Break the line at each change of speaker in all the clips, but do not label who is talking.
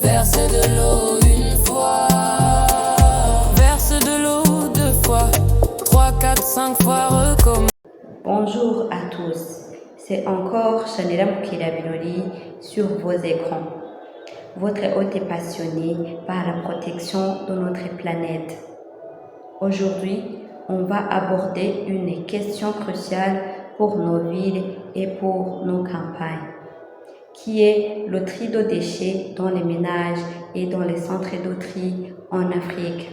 Verse de l'eau une fois, verse de l'eau deux fois, 3, 4, 5 fois recommence.
Bonjour à tous, c'est encore Chanela Mukira-Binoli sur vos écrans. Votre hôte est passionné par la protection de notre planète. Aujourd'hui, on va aborder une question cruciale pour nos villes et pour nos campagnes, qui est le tri de déchets dans les ménages et dans les centres de tri en Afrique.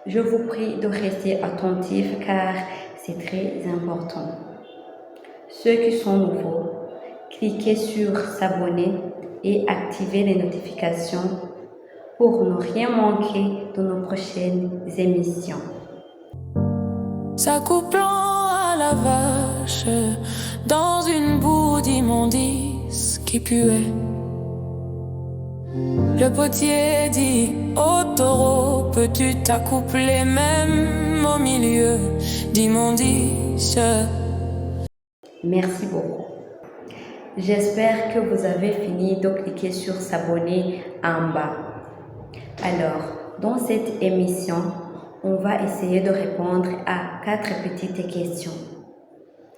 Je vous prie de rester attentifs car c'est très important. Ceux qui sont nouveaux, cliquez sur s'abonner et activez les notifications pour ne rien manquer de nos prochaines émissions.
S'accouplant à la vache dans une boue d'immondice qui puait. Le potier dit au taureau, peux-tu t'accoupler même au milieu d'immondice?
Merci beaucoup. J'espère que vous avez fini de cliquer sur s'abonner en bas. Alors, dans cette émission, on va essayer de répondre à 4 petites questions.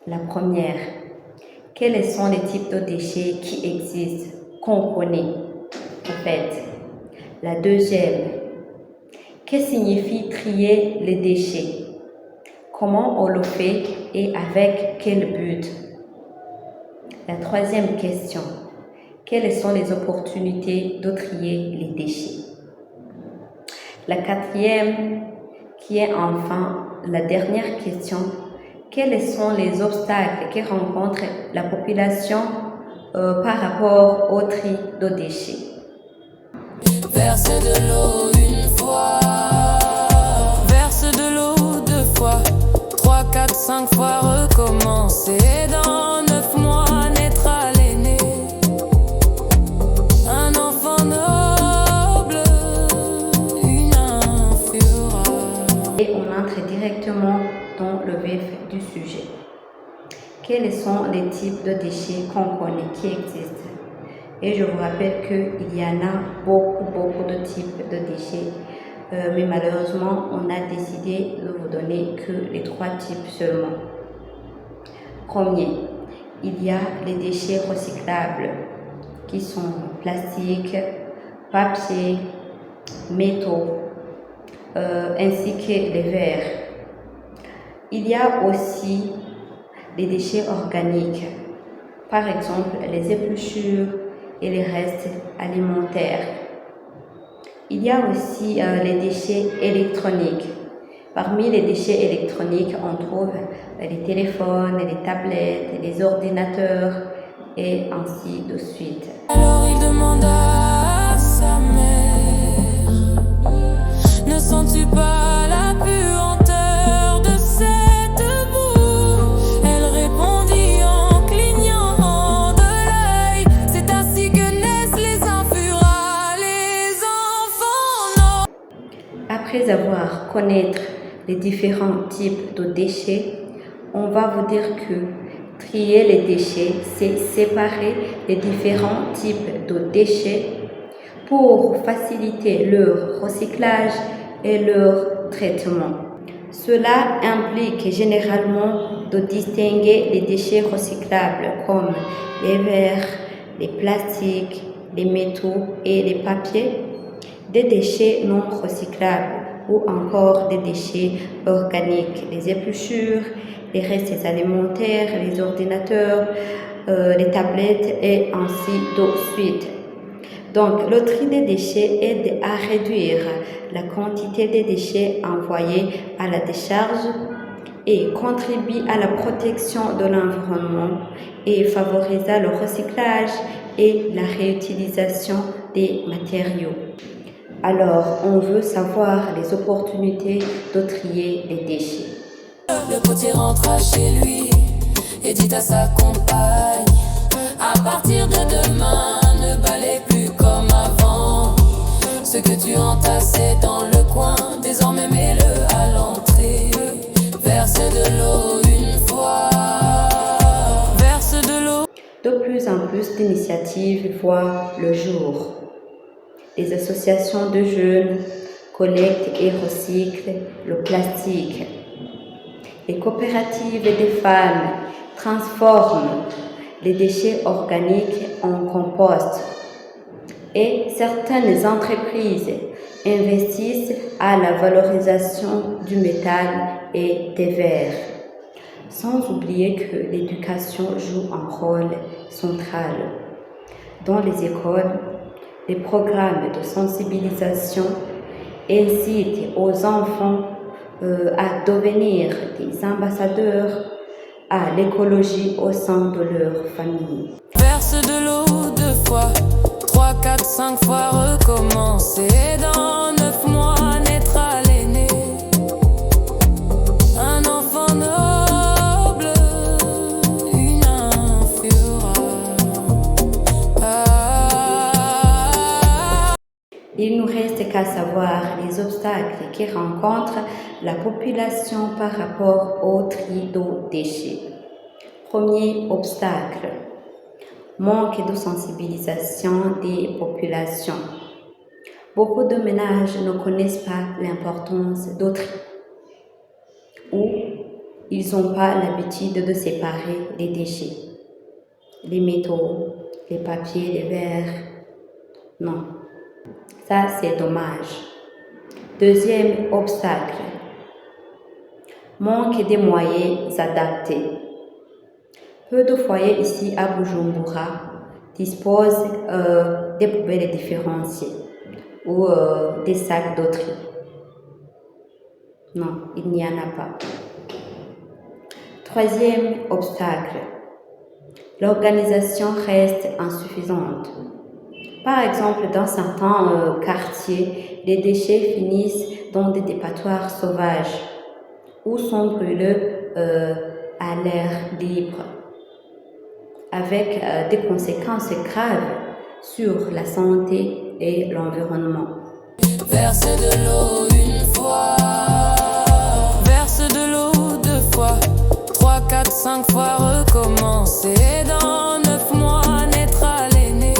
La première, quels sont les types de déchets qui existent, qu'on connaît en fait? La deuxième, que signifie trier les déchets? Comment on le fait et avec quel but? La troisième question, quelles sont les opportunités de trier les déchets? La quatrième, qui est enfin la dernière question, quels sont les obstacles que rencontre la population par rapport au tri de déchets?
Verse de l'eau une fois, verse de l'eau deux fois, 3, 4, 5 fois recommencer. Dans 9 mois naîtra l'aîné, un enfant noble, une infura.
Et on entre directement dans le vif du sujet. Quels sont les types de déchets qu'on connaît, qui existent? Et je vous rappelle qu'il y en a beaucoup de types de déchets. Mais malheureusement, on a décidé de vous donner que les 3 types seulement. Premier, il y a les déchets recyclables qui sont plastique, papier, métaux, ainsi que les verres. Il y a aussi les déchets organiques, par exemple les épluchures et les restes alimentaires. Il y a aussi les déchets électroniques. Parmi les déchets électroniques, on trouve les téléphones, les tablettes, les ordinateurs et ainsi de suite.
Alors il demanda à sa mère, ne sens-tu pas la puanteur de cette boue? Elle répondit en clignant de l'œil, c'est ainsi que naissent les infuras, les enfants non.
Après avoir connaître les différents types de déchets, on va vous dire que trier les déchets, c'est séparer les différents types de déchets pour faciliter leur recyclage et leur traitement. Cela implique généralement de distinguer les déchets recyclables comme les verres, les plastiques, les métaux et les papiers, des déchets non recyclables ou encore des déchets organiques, les épluchures, les restes alimentaires, les ordinateurs, les tablettes et ainsi de suite. Donc, le tri des déchets aide à réduire la quantité des déchets envoyés à la décharge et contribue à la protection de l'environnement et favorise le recyclage et la réutilisation des matériaux. Alors, on veut savoir les opportunités de trier les déchets.
Le potier rentra chez lui et dit à sa compagne, à partir de demain, ne balaye plus comme avant. Ce que tu entassais dans le coin, désormais mets-le à l'entrée. Verse de l'eau une fois, verse de l'eau.
De plus en plus d'initiatives voient le jour. Les associations de jeunes collectent et recyclent le plastique. Les coopératives des femmes transforment les déchets organiques en compost. Et certaines entreprises investissent à la valorisation du métal et des verres. Sans oublier que l'éducation joue un rôle central. Dans les écoles, les programmes de sensibilisation incitent aux enfants à devenir des ambassadeurs à l'écologie au sein de leur famille.
Verse de l'eau 2 fois, 3, 4, 5 fois recommencer. Dans 9 mois naîtra l'aîné, un enfant noble, une infura.
Il nous reste qu'à savoir les obstacles qui rencontre la population par rapport au tri de déchets. Premier obstacle, manque de sensibilisation des populations. Beaucoup de ménages ne connaissent pas l'importance du tri ou ils n'ont pas l'habitude de séparer les déchets, les métaux, les papiers, les verres. Non, ça c'est dommage. Deuxième obstacle, manque de moyens adaptés. Peu de foyers ici à Bujumbura disposent des poubelles différenciées ou des sacs de tri. Non, il n'y en a pas. Troisième obstacle, l'organisation reste insuffisante. Par exemple, dans certains quartiers, les déchets finissent dans des dépotoirs sauvages ou sont brûlés à l'air libre, avec des conséquences graves sur la santé et l'environnement.
Verse de l'eau 1 fois, verse de l'eau 2 fois, 3, 4, 5 fois recommencer. Dans 9 mois naîtra l'aîné,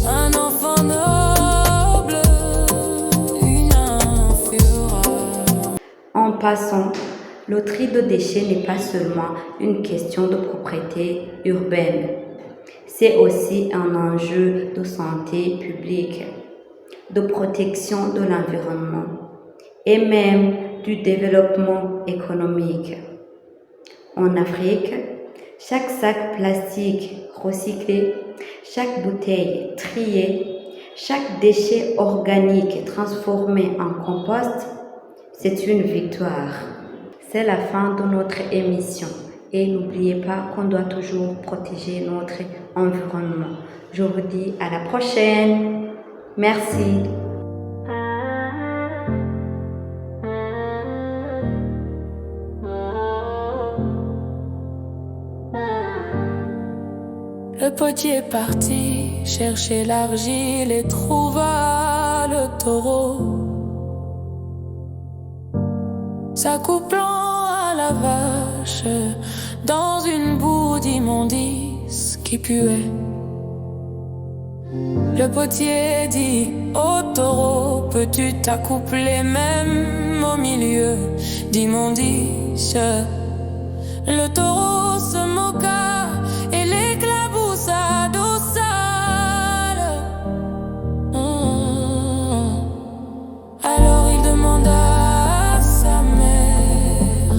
un enfant noble, une infura.
En passant, le tri de déchets n'est pas seulement une question de propriété urbaine, c'est aussi un enjeu de santé publique, de protection de l'environnement et même du développement économique. En Afrique, chaque sac plastique recyclé, chaque bouteille triée, chaque déchet organique transformé en compost, c'est une victoire. C'est la fin de notre émission et n'oubliez pas qu'on doit toujours protéger notre environnement. Je vous dis à la prochaine. Merci.
Le potier est parti chercher l'argile et trouva le taureau s'accouplant à la vache dans une boue d'immondice qui puait. Le potier dit au taureau, peux-tu t'accoupler même au milieu d'immondice? Le taureau se moqua et l'éclaboussa d'eau sale. Alors il demanda à sa mère,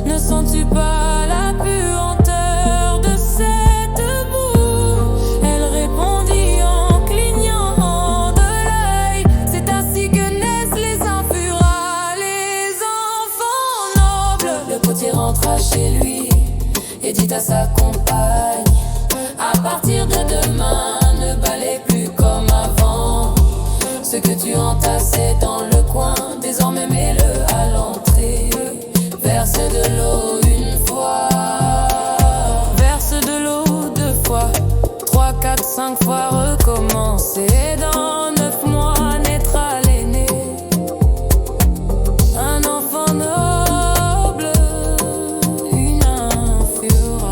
ne sens-tu pas la puanteur de cette boue? Elle répondit en clignant de l'œil, c'est ainsi que naissent les infuras, les enfants nobles. Le potier rentra chez lui et dit à sa compagne, à partir de demain, ne balaye plus comme avant. Ce que tu entassais dans le coin, désormais mets-le à l'entrée. Verse de l'eau 1 fois, verse de l'eau 2 fois, 3, 4, 5 fois recommencer. Dans 9 mois naîtra l'aîné, un enfant noble, une infura.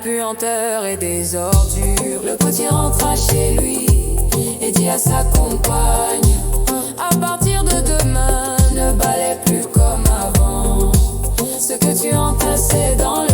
puanteur et des ordures. Le potier rentra chez lui et dit à sa compagne: à partir de demain, ne balaie plus comme avant. Ce que tu entassais dans